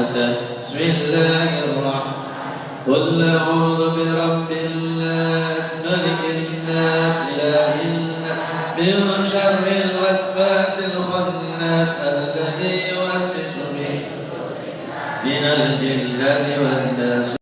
حسن بسم الله الرحمن قل أعوذ برب الناس ملك الناس إله الناس من شر الوسواس الخناس الذي يوسوس من الجنة والناس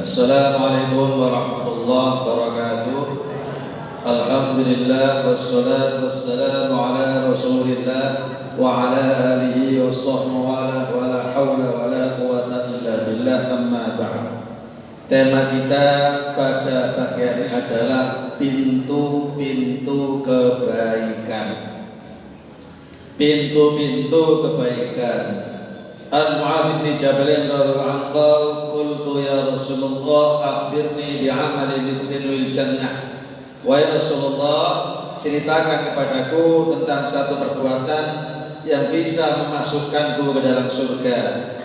Assalamualaikum warahmatullahi wabarakatuh. Alhamdulillah wassalatu wassalamu ala Rasulillah wa ala alihi wa sahbihi wa la hawla wa la quwwata illa billah amma ba'd. Tema kita pada pagi hari adalah pintu-pintu kebaikan. Pintu-pintu kebaikan. Al-Mu'adz bin Jabal radhiyallahu anhu qultu ya Rasulullah akhbirni bi'amali yudkhilul jannah. Wahai Rasulullah, ceritakan kepadaku tentang satu perbuatan yang bisa memasukkanku ke dalam surga,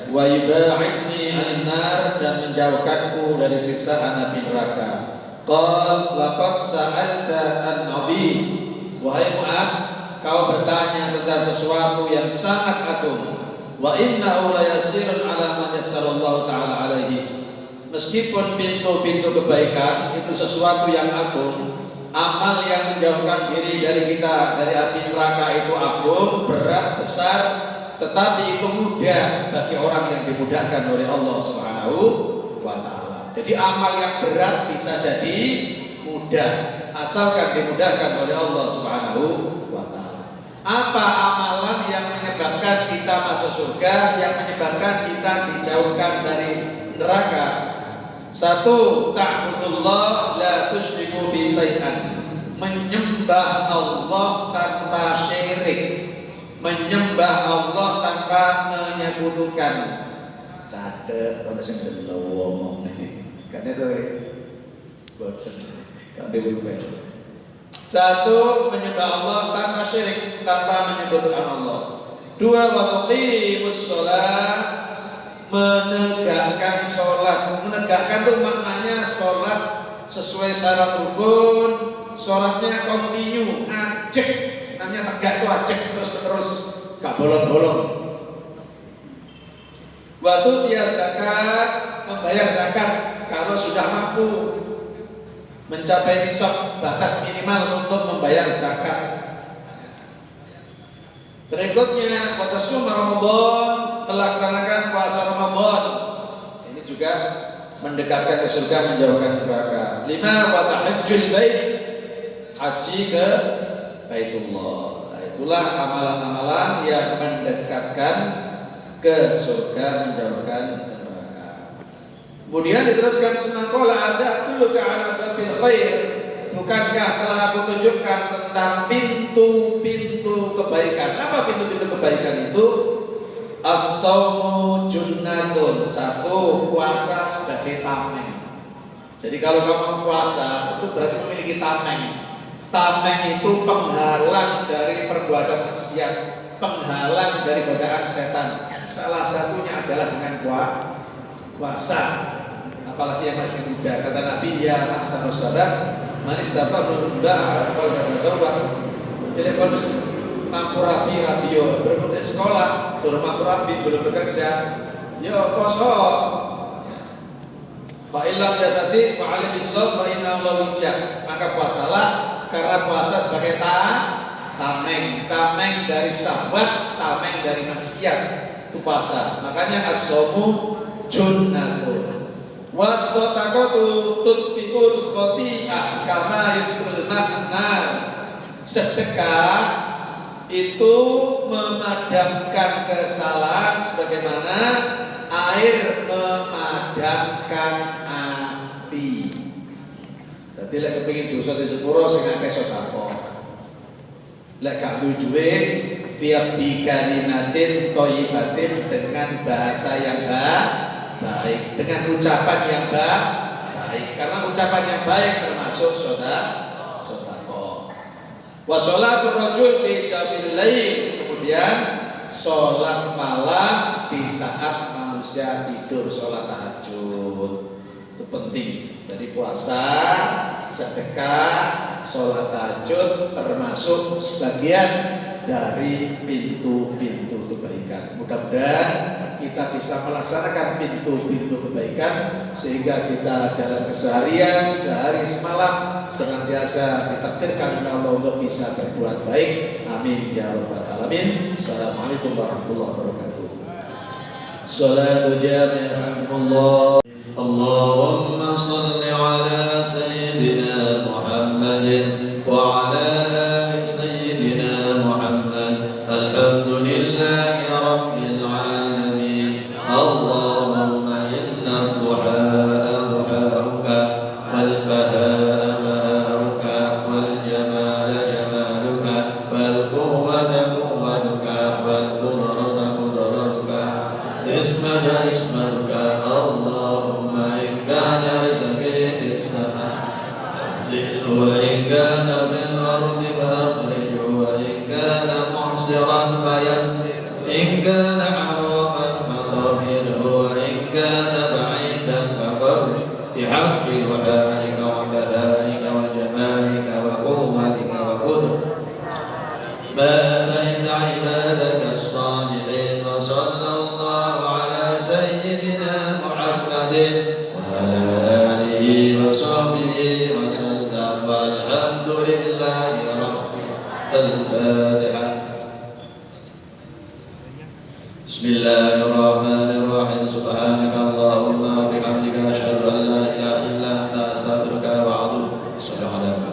wa yubaidni 'anil nar, dan menjauhkanku dari siksaan api neraka. Qal laqad sa'alta an 'azim. Wahai Mu'adz, kau bertanya tentang sesuatu yang sangat agung. Wa innahu la yasirun ala man yassarallahu ta'ala alaihi. Meskipun pintu-pintu kebaikan itu sesuatu yang agung, amal yang menjauhkan diri dari kita dari api neraka itu agung, berat, besar, tetapi itu mudah bagi orang yang dimudahkan oleh Allah Subhanahu wa taala. Jadi amal yang berat bisa jadi mudah asalkan dimudahkan oleh Allah Subhanahu wa taala. Apa amalan yang menyebabkan kita masuk surga, yang menyebabkan kita dijauhkan dari neraka? Satu, ta'budullah la tusyriku bi syai'an. Menyembah Allah tanpa syirik. Menyembah Allah tanpa menyekutukan. Catet kalau sing delok ngomong nih. Kan itu boten. Kan dulu. Satu, menyembah Allah tanpa syirik, tanpa menyekutukan Allah. Dua, wa tuqimus shalah, menegakkan sholat. Menegakkan itu maknanya sholat sesuai syarat rukun, sholatnya kontinu, ajek. Namanya tegak itu ajek terus gak bolong-bolong. Waktu dia zakat, membayar zakat kalau sudah mampu mencapai nisab, batas minimal untuk membayar zakat. Berikutnya, watasum Ramadan, melaksanakan puasa Ramadan. Ini juga mendekatkan ke surga, menjauhkan neraka. 5, wa tahajjul bait, haji ke Baitullah. Nah, itulah amalan-amalan yang mendekatkan ke surga, menjauhkan neraka. Kemudian diteruskan semankola ada dulu ke ala babil khair. Bukankah telah aku tunjukkan tentang pintu-pintu kebaikan? Apa pintu-pintu kebaikan itu? As-shaumu junnatun. Satu, puasa sebagai tameng. Jadi kalau kamu puasa itu berarti memiliki tameng. Tameng itu penghalang dari perbuatan maksiat, penghalang dari godaan setan. Salah satunya adalah dengan puasa. Apalagi yang masih muda, kata Nabi, ya maksar sahabat, manis dapat menunda kalau kata zawat. Jadi kalau mampu rapi rapio berproses sekolah, turun mampu rapi belum bekerja, yo poso. Fa'ilam jasati fa'alim bisawm fa'inna Allah wijah. Maka puasalah karena puasa sebagai tameng dari sahabat, tameng dari maksiat, itu puasa. Makanya as-shaumu junnatun was-shadaqatu tudfi'ul khati'ah kama yudfil ma'nar. Sedekah itu memadamkan kesalahan sebagaimana air memadamkan api. Jadi lek kepengin dosa di sepuro sing akeh sedekah. Lek gak duwe via bikalimatin thayyibatin dengan bahasa yang baik, dengan ucapan yang baik. Karena ucapan yang baik termasuk sedekah. Wa sholatur rajul fi jabil lail, kemudian sholat malam di saat manusia tidur, sholat tahajud itu penting. Jadi puasa, sedekah, sholat tahajud termasuk sebagian dari pintu-pintu kebaikan. Mudah-mudahan kita bisa melaksanakan pintu-pintu kebaikan sehingga kita dalam keseharian sehari semalam senantiasa ditakdirkan oleh Allah untuk bisa berbuat baik. Amin ya rabbal alamin. Assalamualaikum warahmatullahi wabarakatuh. Salatu jami'ah Allah. Allahumma salli ala sayyidina Muhammadin wa ala ali sayyidina Muhammad. Alhamdulillahi rabbil alamin. Allahumma inna du'a du'auka wal bahaa bahauka wal jamala jamaluka wal quwwata quwwatuka wal qudrata qudratuka ismaka ismaka. Allahumma in kana rizqi fis samaa wa in kana fil ardi fa akhrijhu wa in kana mu'siran fayassir in kana haraman faqabirhu wa in kana ba'idan faqarrib bihaqqi du'aika wa bahaika wa jamalika wa quwwatika wa qudratika ma ataita ibadaka as-salihin. Wa sallallahu ala sayyidina Muhammadin wa ala alihi wa sahbihi wa sallam walhamdulillahi rabbil al-Fatihah. Bismillahirrahmanirrahim. Subhanaka Allahumma wa bihamdika asyhadu an la ilaha illa anta astaghfiruka wa atubu ilaik.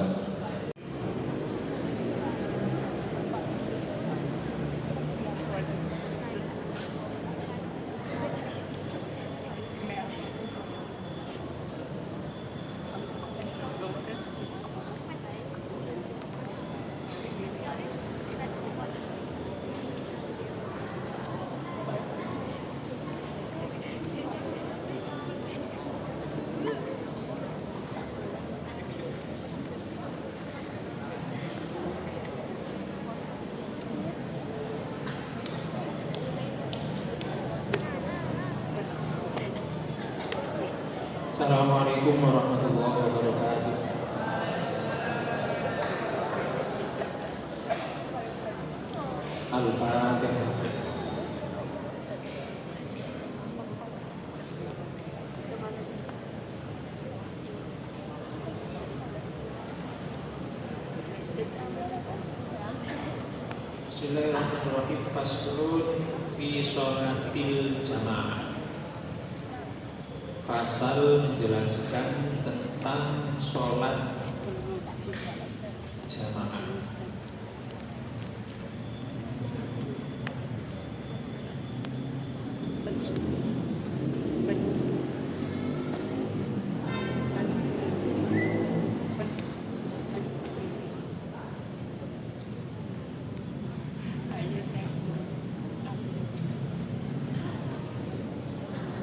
Assalamualaikum warahmatullahi wabarakatuh. Al-Fatihah. Bismillahirrahmanirrahim. Faslun fi sholatil jamaah. Pasal menjelaskan tentang sholat jamaah.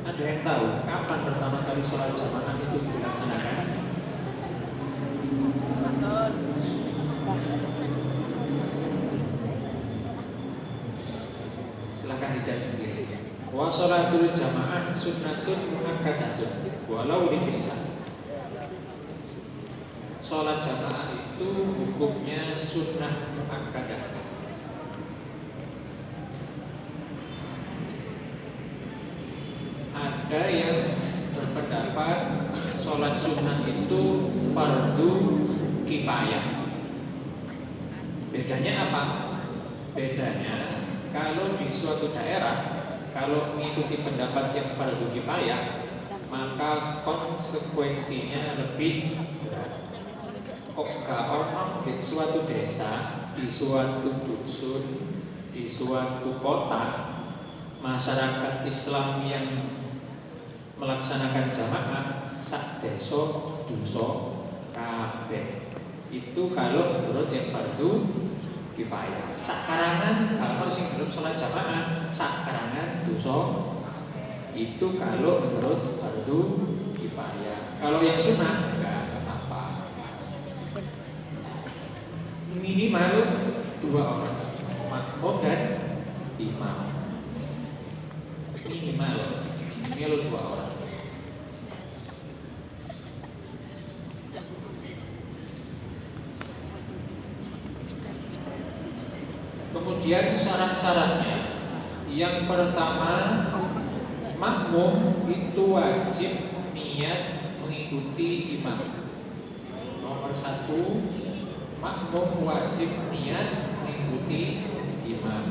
Ada yang tahu kapan pertama kali sholat jamaah itu dilaksanakan? Silahkan dicari sendiri. Wa sholatul jamaah sunnatun muakkadatun walau dipisah. Sholat jamaah itu hukumnya sunnah muakkadah. Ada yang berpendapat sholat sunnah itu fardu kifayah. Bedanya apa? Bedanya kalau di suatu daerah, kalau mengikuti pendapat yang fardu kifayah, maka konsekuensinya lebih berat. Kok gak orang di suatu desa, di suatu dusun, di suatu kota, masyarakat Islam yang melaksanakan jamaah sak deso duso kabeh. Itu kalau menurut yang fardu kifayah. Sak karangan kalau sing belum sholat jamaah, sak karangan duso. Itu kalau menurut fardu kifayah. Kalau yang sunnah enggak apa. Minimal 2 orang, makmum dan imam. Minimal 2 orang. Kemudian syarat-syaratnya, yang pertama, makmum itu wajib niat mengikuti imam. Nomor 1, makmum wajib niat mengikuti imam.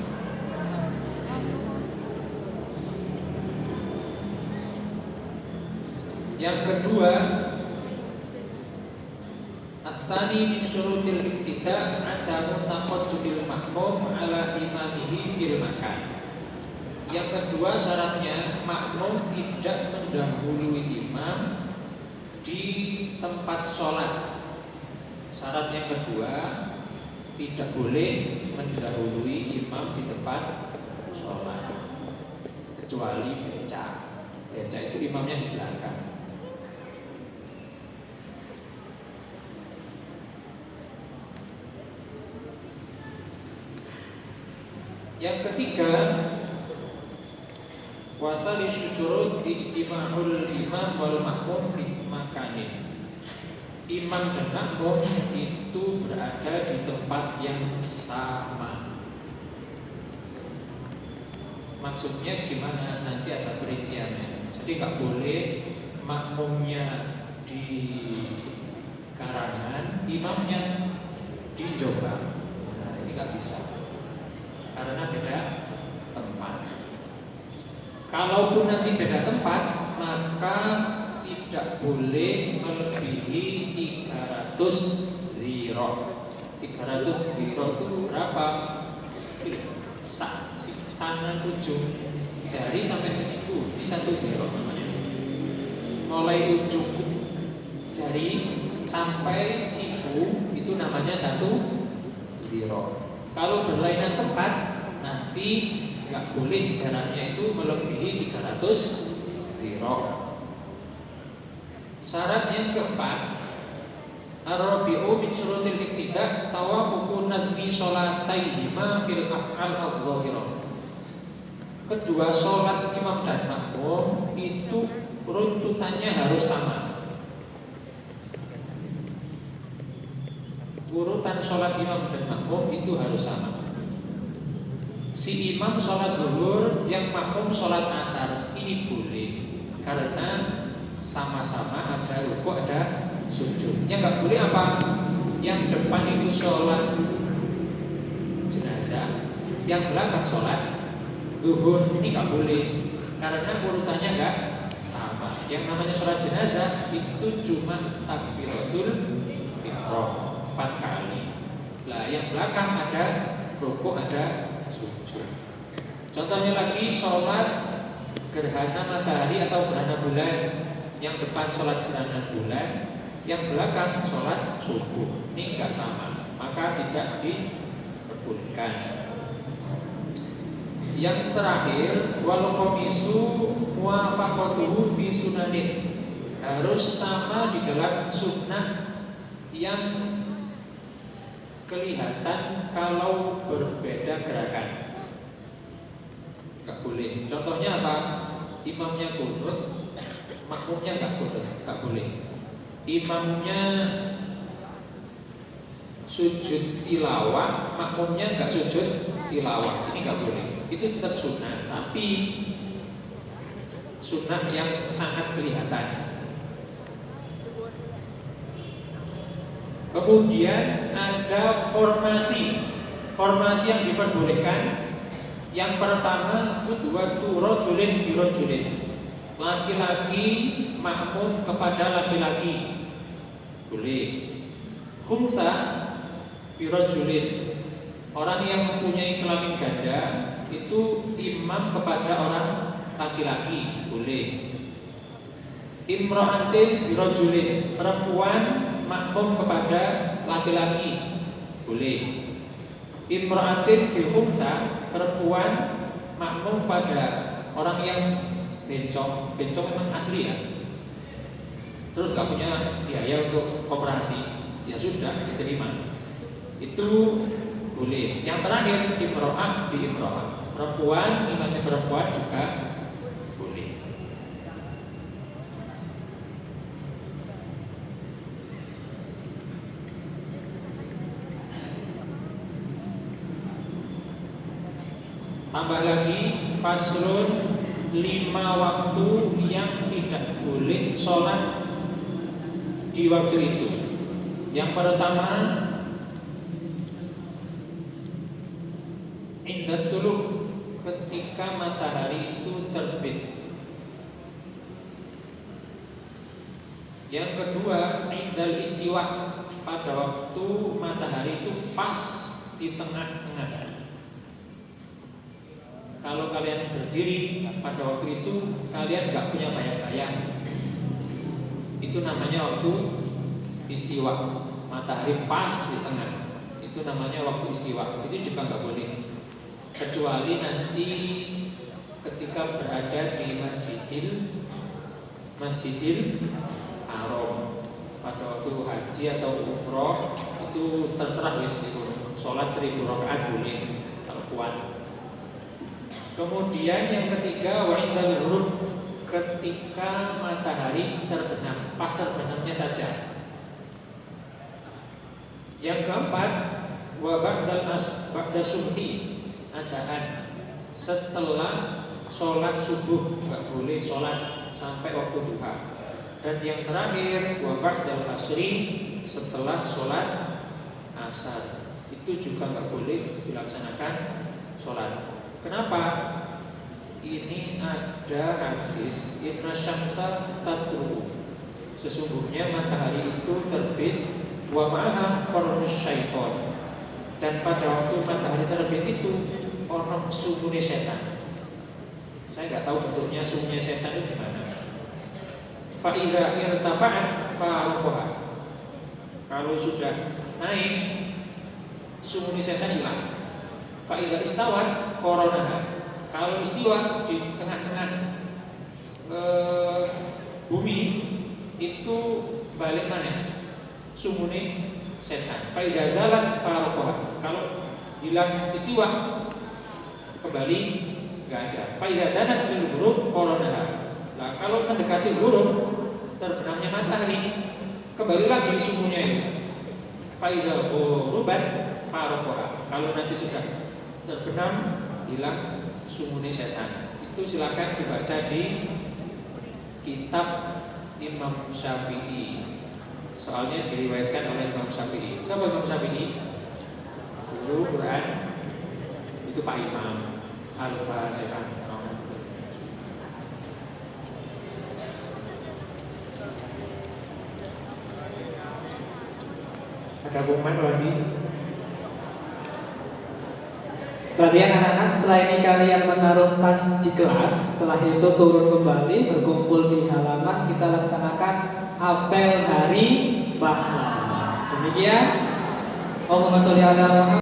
Yang kedua, Asani min syurutil iktida adamu taqaddumil makmum ala imamihi fil makan. Yang kedua syaratnya, makmum tidak mendahului imam di tempat sholat. Syarat yang kedua, tidak boleh mendahului imam di tempat sholat, kecuali beca. Beca itu imamnya di belakang. Yang ketiga, wasali syurut ijtima'ul imam wal makmum di makanin. Imam dan makmum itu berada di tempat yang sama. Maksudnya gimana? Nanti ada perinciannya. Jadi nggak boleh makmumnya di Karangan, imamnya di Jombang. Nah, ini nggak bisa. Karena beda tempat. Kalaupun nanti beda tempat, maka tidak boleh melebihi 300 liro. 300 liro itu berapa? Tangan ujung jari sampai ke situ, di 1 liro namanya. Mulai ujung jari sampai siku itu namanya 1 liro. Kalau berlainan tempat, nanti nggak boleh jaraknya itu melebihi 300 liro. Syarat yang keempat, ar-rabi'u min syurutil iktida tawafuqun nadmi sholataihima fil af'al adh-dhahirah. Kedua sholat imam dan makmum itu runtutannya harus sama. Urutan sholat imam dan makmum itu harus sama. Si imam sholat zuhur, yang makmum sholat asar, ini boleh karena sama-sama ada rukuk, ada sujud. Yang nggak boleh apa? Yang depan itu sholat jenazah, yang belakang sholat zuhur, ini nggak boleh karena urutannya nggak sama. Yang namanya sholat jenazah itu cuma takbiratul ihram 4 kali. Lah yang belakang ada rukuk, ada sujud. Contohnya lagi sholat gerhana matahari atau gerhana bulan. Yang depan sholat gerhana bulan, yang belakang sholat subuh. Ini enggak sama, maka tidak diperbolehkan. Yang terakhir, wal khamisu muwafaqatuhu fi sunanin. Harus sama di dalam sunnah yang kelihatan kalau berbeda gerakan. Gak boleh. Contohnya apa? Imamnya kunut, makmumnya gak kunut, gak boleh. Imamnya sujud tilawah, makmumnya gak sujud tilawah, ini gak boleh. Itu tetap sunnah, tapi sunnah yang sangat kelihatan. Kemudian ada formasi yang diperbolehkan. Yang pertama, qudwatu rajulin bi rajulin, laki-laki makmum kepada laki-laki, boleh. Khumsa bi rajulin, orang yang mempunyai kelamin ganda itu imam kepada orang laki-laki, boleh. Imra'atin bi rajulin, perempuan makmum kepada laki-laki, boleh. Imra'atin bi khumsa, perempuan makmum pada orang yang bencong memang asli ya, terus gak punya biaya untuk operasi, ya sudah diterima, itu boleh. Yang terakhir imro'ah bi imro'ah, perempuan imamnya perempuan juga boleh. Tambah lagi faslun 5 waktu yang tidak boleh sholat di waktu itu. Yang pertama, indah dulu ketika matahari itu terbit. Yang kedua, indal istiwa, pada waktu matahari itu pas di tengah-tengah. Kalau kalian berdiri pada waktu itu, kalian gak punya bayang-bayang, itu namanya waktu istiwa. Matahari pas di tengah, itu namanya waktu istiwa. Itu juga gak boleh, kecuali nanti ketika berada di Masjidil Haram pada waktu haji atau umroh, itu terserah wis, sholat 1000 rakaat boleh kalau kuat. Kemudian yang ketiga, wa indal ghurub, ketika matahari terbenam, pas terbenamnya saja. Yang keempat, wa ba'da subhi, adaan, setelah sholat subuh, nggak boleh sholat sampai waktu duha. Dan yang terakhir, wa ba'dal asri, setelah sholat asar, itu juga nggak boleh dilaksanakan sholat. Kenapa? Ini ada hadis inna syamsa tatlu, sesungguhnya matahari itu terbit, wa ma'aha qarnus syaiton, dan pada waktu matahari terbit itu orang sumune setan. Saya nggak tahu bentuknya sumune setan itu gimana. Fa idza irtafa'at fa'arqaha, kalau sudah naik sumune setan hilang. Fa idza istawat qoronaha, kalau istiwa di tengah-tengah bumi itu balik mana? Sumune setan. Fa idza zalat farqaha, kalau hilang istiwa kembali enggak ada. Fa idza danat bil ghurub qoronaha, nah kalau mendekati ghurub, terbenamnya matahari, kembali lagi sumunya itu. Fa idza ghurubat farqaha, kalau nanti sudah terbenam hilang sumune setan. Itu silakan dibaca di kitab Imam Syafi'i. Soalnya diriwayatkan oleh Imam Syafi'i. Siapa Imam Syafi'i? Guru Quran itu Pak Imam Al-Fatihah. Ada pengumuman lagi. Perhatian anak-anak, setelah ini kalian menaruh tas di kelas. Setelah itu turun kembali, berkumpul di halaman. Kita laksanakan apel hari pahala. Demikian. Allahumma sholli ala Muhammad.